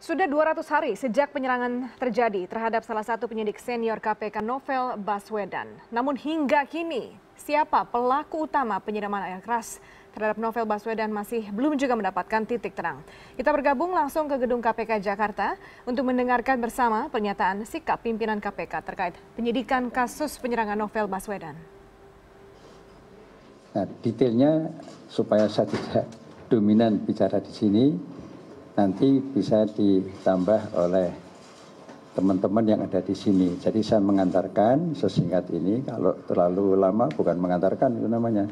Sudah 200 hari sejak penyerangan terjadi terhadap salah satu penyidik senior KPK Novel Baswedan. Namun hingga kini, siapa pelaku utama penyiraman air keras terhadap Novel Baswedan masih belum juga mendapatkan titik terang. Kita bergabung langsung ke gedung KPK Jakarta untuk mendengarkan bersama pernyataan sikap pimpinan KPK terkait penyidikan kasus penyerangan Novel Baswedan. Nah, detailnya supaya saya tidak dominan bicara di sini, nanti bisa ditambah oleh teman-teman yang ada di sini. Jadi saya mengantarkan sesingkat ini, kalau terlalu lama bukan mengantarkan itu namanya.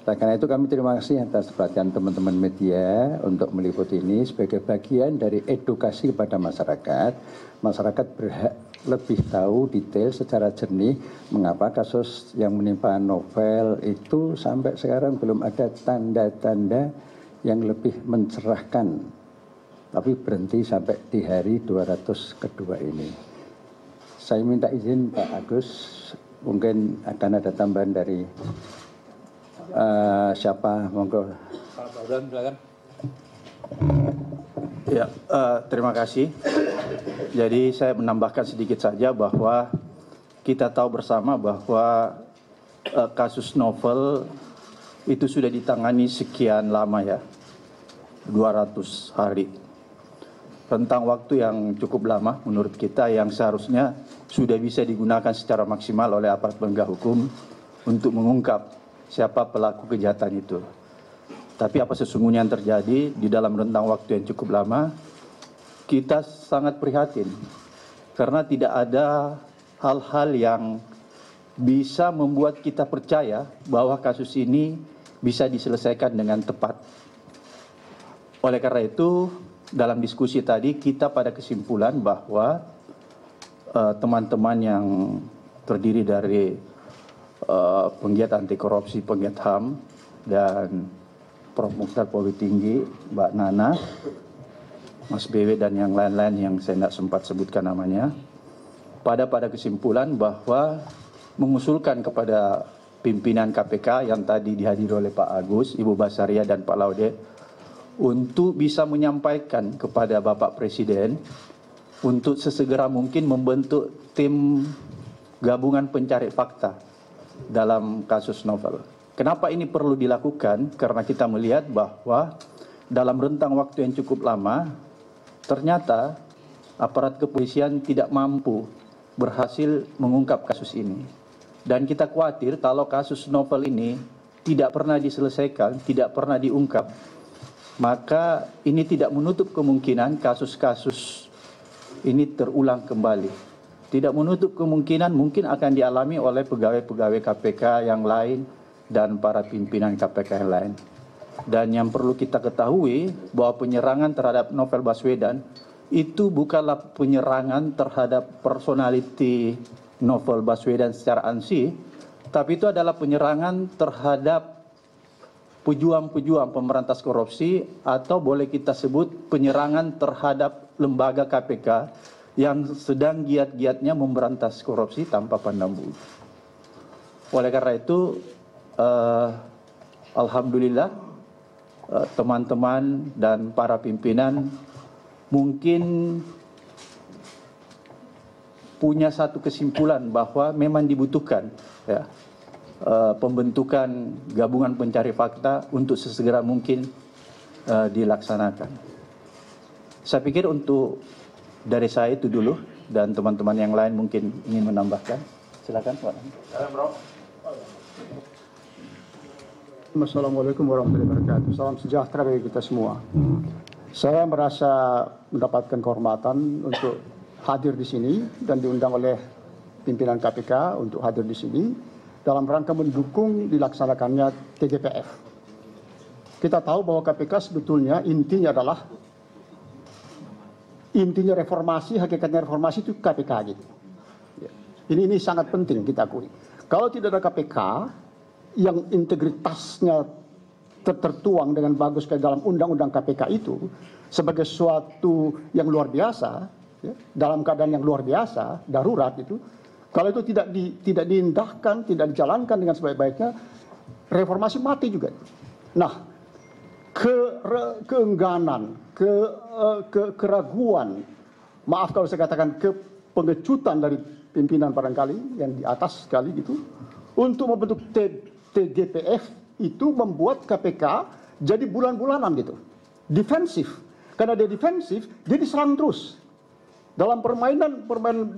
Nah, karena itu kami terima kasih atas perhatian teman-teman media untuk meliput ini sebagai bagian dari edukasi kepada masyarakat. Masyarakat berhak lebih tahu detail secara jernih mengapa kasus yang menimpa Novel itu sampai sekarang belum ada tanda-tanda yang lebih mencerahkan. Tapi berhenti sampai di hari 200 kedua ini. Saya minta izin Pak Agus, mungkin akan ada tambahan dari siapa, monggo. Pak Baudan, silakan. Ya, terima kasih. Jadi saya menambahkan sedikit saja bahwa kita tahu bersama bahwa kasus Novel itu sudah ditangani sekian lama ya, 200 hari. Rentang waktu yang cukup lama menurut kita yang seharusnya sudah bisa digunakan secara maksimal oleh aparat penegak hukum untuk mengungkap siapa pelaku kejahatan itu. Tapi apa sesungguhnya yang terjadi di dalam rentang waktu yang cukup lama, kita sangat prihatin karena tidak ada hal-hal yang bisa membuat kita percaya bahwa kasus ini bisa diselesaikan dengan tepat. Oleh karena itu, dalam diskusi tadi kita pada kesimpulan bahwa teman-teman yang terdiri dari penggiat anti korupsi, penggiat HAM, dan Prof. Mukhtar Polri Tinggi, Mbak Nana, Mas BW, dan yang lain-lain yang saya tidak sempat sebutkan namanya, pada kesimpulan bahwa mengusulkan kepada pimpinan KPK yang tadi dihadiri oleh Pak Agus, Ibu Basaria, dan Pak Laude, untuk bisa menyampaikan kepada Bapak Presiden untuk sesegera mungkin membentuk tim gabungan pencari fakta dalam kasus Novel. Kenapa ini perlu dilakukan? Karena kita melihat bahwa dalam rentang waktu yang cukup lama, ternyata aparat kepolisian tidak mampu berhasil mengungkap kasus ini. Dan kita khawatir kalau kasus Novel ini tidak pernah diselesaikan, tidak pernah diungkap, maka ini tidak menutup kemungkinan kasus-kasus ini terulang kembali. Tidak menutup kemungkinan mungkin akan dialami oleh pegawai-pegawai KPK yang lain dan para pimpinan KPK yang lain. Dan yang perlu kita ketahui bahwa penyerangan terhadap Novel Baswedan itu bukanlah penyerangan terhadap personality Novel Baswedan secara ansih, tapi itu adalah penyerangan terhadap pejuang-pejuang pemberantas korupsi, atau boleh kita sebut penyerangan terhadap lembaga KPK yang sedang giat-giatnya memberantas korupsi tanpa pandang bulu. Oleh karena itu, alhamdulillah teman-teman dan para pimpinan mungkin punya satu kesimpulan bahwa memang dibutuhkan ya, pembentukan gabungan pencari fakta untuk sesegera mungkin dilaksanakan. Saya pikir untuk dari saya itu dulu, dan teman-teman yang lain mungkin ingin menambahkan. Silakan Pak. Assalamualaikum warahmatullahi wabarakatuh. Salam sejahtera bagi kita semua. Saya merasa mendapatkan kehormatan untuk hadir di sini dan diundang oleh pimpinan KPK untuk hadir di sini dalam rangka mendukung dilaksanakannya TGPF. Kita tahu bahwa KPK sebetulnya intinya reformasi, hakikatnya reformasi itu KPK gitu. Ini sangat penting kita akui. Kalau tidak ada KPK yang integritasnya tertuang dengan bagus ke dalam undang-undang KPK itu sebagai sesuatu yang luar biasa, ya, dalam keadaan yang luar biasa, darurat itu, kalau itu tidak diindahkan, tidak dijalankan dengan sebaik-baiknya, reformasi mati juga. Nah, keengganan, keraguan, maaf kalau saya katakan pengecutan dari pimpinan barangkali yang di atas sekali gitu, untuk membentuk TGPF itu membuat KPK jadi bulan-bulanan gitu, defensif. Karena dia defensif, dia diserang terus. Dalam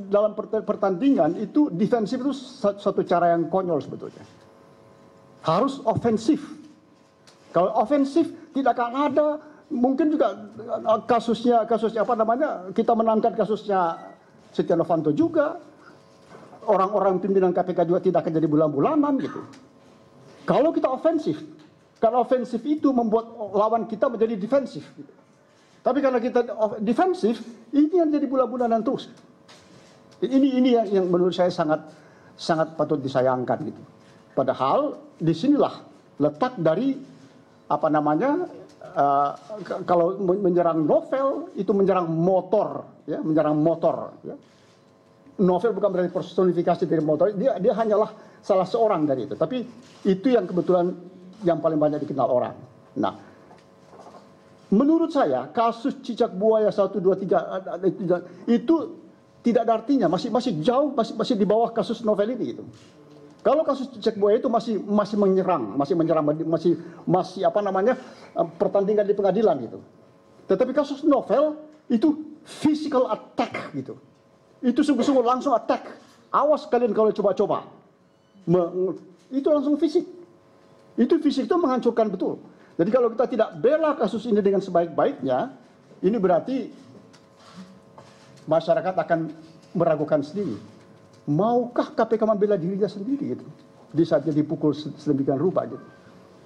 dalam pertandingan itu defensif itu satu cara yang konyol sebetulnya. Harus ofensif. Kalau ofensif tidak akan ada, mungkin juga kasusnya apa namanya, kita menangkan kasusnya Setia Novanto juga, orang-orang pimpinan KPK juga tidak akan jadi bulan-bulanan gitu. Kalau kita ofensif, karena ofensif itu membuat lawan kita menjadi defensif. Gitu. Tapi karena kita defensif, ini yang jadi bulan-bulanan terus. Ini yang menurut saya sangat patut disayangkan gitu. Padahal disinilah letak dari apa namanya, kalau menyerang novel itu menyerang motor, ya, menyerang motor. Ya. Novel bukan berarti personifikasi dari motor, dia hanyalah salah seorang dari itu. Tapi itu yang kebetulan yang paling banyak dikenal orang. Nah, menurut saya kasus cicak buaya 1, 2, 3 itu tidak ada artinya, masih jauh, masih di bawah kasus novel ini gitu. Kalau kasus cicak buaya itu masih menyerang, masih apa namanya, pertandingan di pengadilan gitu. Tetapi kasus novel itu physical attack gitu. Itu sungguh-sungguh langsung attack. Awas kalian kalau coba-coba. Itu langsung fisik. Itu fisik itu menghancurkan betul. Jadi kalau kita tidak bela kasus ini dengan sebaik-baiknya, ini berarti masyarakat akan meragukan sendiri. Maukah KPK membela dirinya sendiri gitu? Di saat dia dipukul sedemikian rupa gitu.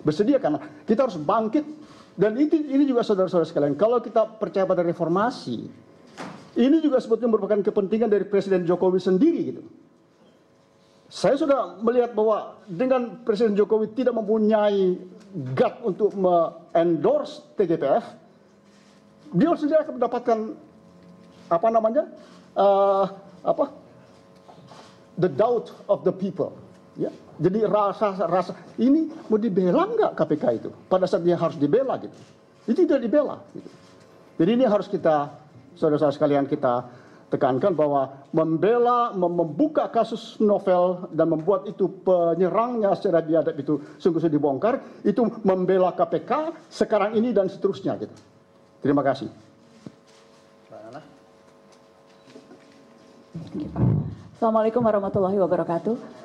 Bersedia, karena kita harus bangkit. Dan ini juga saudara-saudara sekalian, kalau kita percaya pada reformasi, ini juga sebetulnya merupakan kepentingan dari Presiden Jokowi sendiri gitu. Saya sudah melihat bahwa dengan Presiden Jokowi tidak mempunyai gut untuk endorse TGPF, dia sendiri akan mendapatkan apa namanya, the doubt of the people. Ya. Jadi rasa ini mau dibela nggak KPK itu? Pada saat dia harus dibela gitu. Itu tidak dibela. Gitu. Jadi ini harus kita, saudara-saudara sekalian, kita tekankan bahwa membuka kasus novel dan membuat itu penyerangnya secara biadab itu sungguh-sungguh dibongkar, itu membela KPK sekarang ini dan seterusnya. Gitu. Terima kasih. Assalamualaikum warahmatullahi wabarakatuh.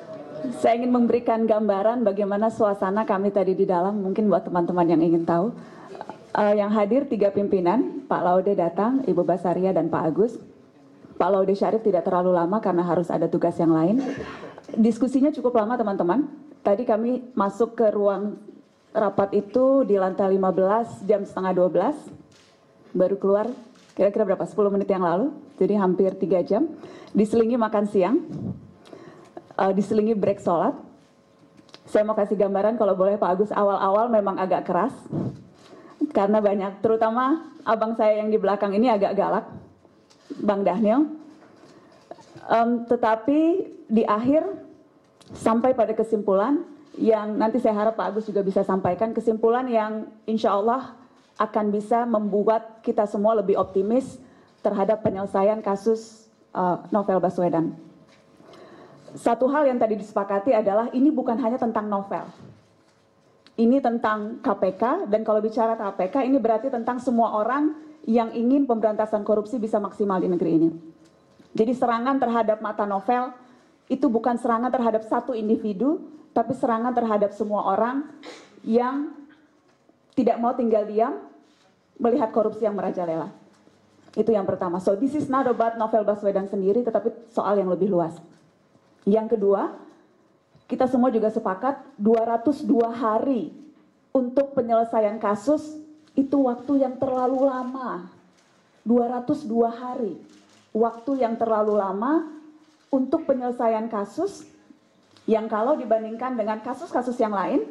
Saya ingin memberikan gambaran bagaimana suasana kami tadi di dalam, mungkin buat teman-teman yang ingin tahu. Yang hadir 3 pimpinan, Pak Laude datang, Ibu Basaria dan Pak Agus. Pak Laude Syarif tidak terlalu lama karena harus ada tugas yang lain. Diskusinya cukup lama teman-teman. Tadi kami masuk ke ruang rapat itu di lantai 15 jam setengah 12. Baru keluar kira-kira berapa? 10 menit yang lalu. Jadi hampir 3 jam. Diselingi makan siang. Diselingi break sholat. Saya mau kasih gambaran kalau boleh Pak Agus, awal-awal memang agak keras. Karena banyak, terutama abang saya yang di belakang ini agak galak. Bang Daniel. Tetapi di akhir sampai pada kesimpulan yang nanti saya harap Pak Agus juga bisa sampaikan, kesimpulan yang insya Allah akan bisa membuat kita semua lebih optimis terhadap penyelesaian kasus novel Baswedan. Satu hal yang tadi disepakati adalah ini bukan hanya tentang novel. Ini tentang KPK, dan kalau bicara KPK ini berarti tentang semua orang yang ingin pemberantasan korupsi bisa maksimal di negeri ini. Jadi serangan terhadap mata novel itu bukan serangan terhadap satu individu, tapi serangan terhadap semua orang yang tidak mau tinggal diam melihat korupsi yang merajalela. Itu yang pertama. So this is not about novel Baswedan sendiri, tetapi soal yang lebih luas. Yang kedua, kita semua juga sepakat 202 hari untuk penyelesaian kasus itu waktu yang terlalu lama. 202 hari, waktu yang terlalu lama untuk penyelesaian kasus yang kalau dibandingkan dengan kasus-kasus yang lain,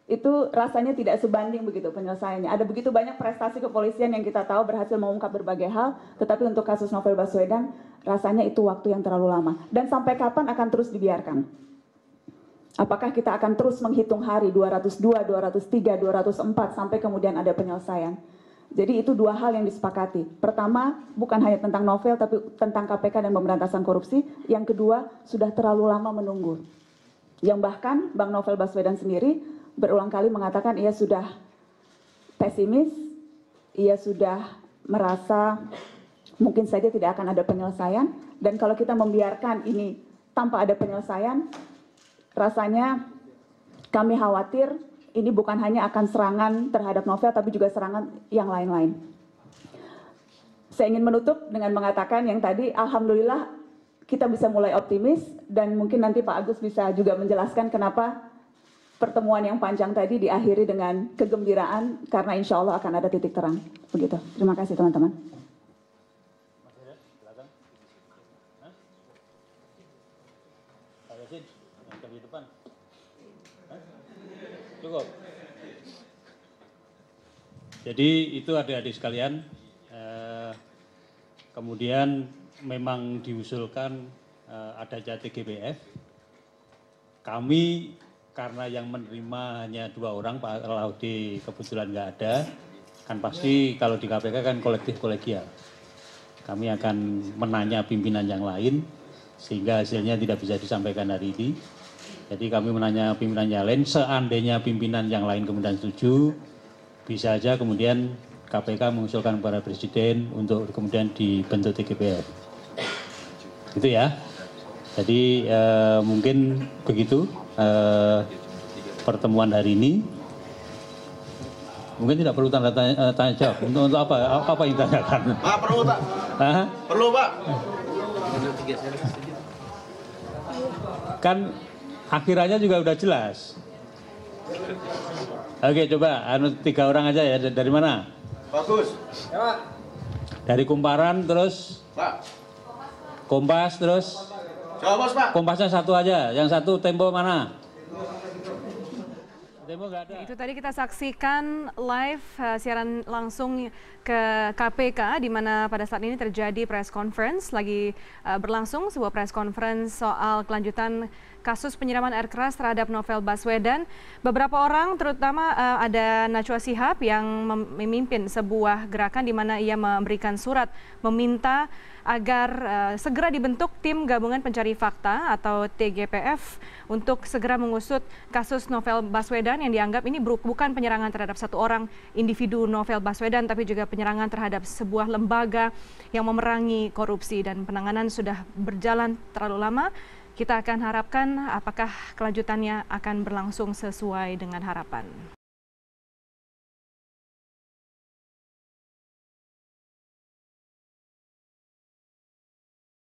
itu rasanya tidak sebanding begitu penyelesaiannya. Ada begitu banyak prestasi kepolisian yang kita tahu berhasil mengungkap berbagai hal, tetapi untuk kasus novel Baswedan, rasanya itu waktu yang terlalu lama. Dan sampai kapan akan terus dibiarkan? Apakah kita akan terus menghitung hari 202, 203, 204 sampai kemudian ada penyelesaian? Jadi itu dua hal yang disepakati. Pertama, bukan hanya tentang novel, tapi tentang KPK dan pemberantasan korupsi. Yang kedua, sudah terlalu lama menunggu. Yang bahkan Bang Novel Baswedan sendiri berulang kali mengatakan ia sudah pesimis, ia sudah merasa mungkin saja tidak akan ada penyelesaian. Dan kalau kita membiarkan ini tanpa ada penyelesaian, rasanya kami khawatir ini bukan hanya akan serangan terhadap novel, tapi juga serangan yang lain-lain. Saya ingin menutup dengan mengatakan yang tadi, alhamdulillah kita bisa mulai optimis, dan mungkin nanti Pak Agus bisa juga menjelaskan kenapa pertemuan yang panjang tadi diakhiri dengan kegembiraan, karena insya Allah akan ada titik terang. Begitu. Terima kasih teman-teman. Cukup. Jadi itu adik-adik sekalian, kemudian memang diusulkan adanya TGPF. Kami karena yang menerima hanya 2 orang, Pak Laude kebetulan nggak ada, kan pasti kalau di KPK kan kolektif kolegial. Kami akan menanya pimpinan yang lain sehingga hasilnya tidak bisa disampaikan hari ini. Jadi kami menanya pimpinan yang lain, seandainya pimpinan yang lain kemudian setuju, bisa aja kemudian KPK mengusulkan kepada Presiden untuk kemudian dibentuk TGPF. Gitu ya. Jadi mungkin begitu pertemuan hari ini. Mungkin tidak perlu tanya jawab. Untuk apa yang ditanyakan? Pak, perlu Pak. Hah? Perlu Pak. Kan akhirannya juga udah jelas. Oke, coba 3 orang aja ya. Dari mana? Bagus. Ya, Pak. Dari Kumparan terus Pak. Kompas terus. Jawab Bos, Pak. Kompasnya 1 aja. Yang 1 Tempo mana? Tempo nggak ada. Itu tadi kita saksikan live siaran langsung ke KPK, di mana pada saat ini terjadi press conference, lagi berlangsung sebuah press conference soal kelanjutan kasus penyiraman air keras terhadap Novel Baswedan. Beberapa orang, terutama ada Najwa Shihab yang memimpin sebuah gerakan di mana ia memberikan surat meminta agar segera dibentuk tim gabungan pencari fakta atau TGPF untuk segera mengusut kasus Novel Baswedan yang dianggap ini bukan penyerangan terhadap satu orang individu Novel Baswedan, tapi juga penyerangan terhadap sebuah lembaga yang memerangi korupsi, dan penanganan sudah berjalan terlalu lama. Kita akan harapkan apakah kelanjutannya akan berlangsung sesuai dengan harapan.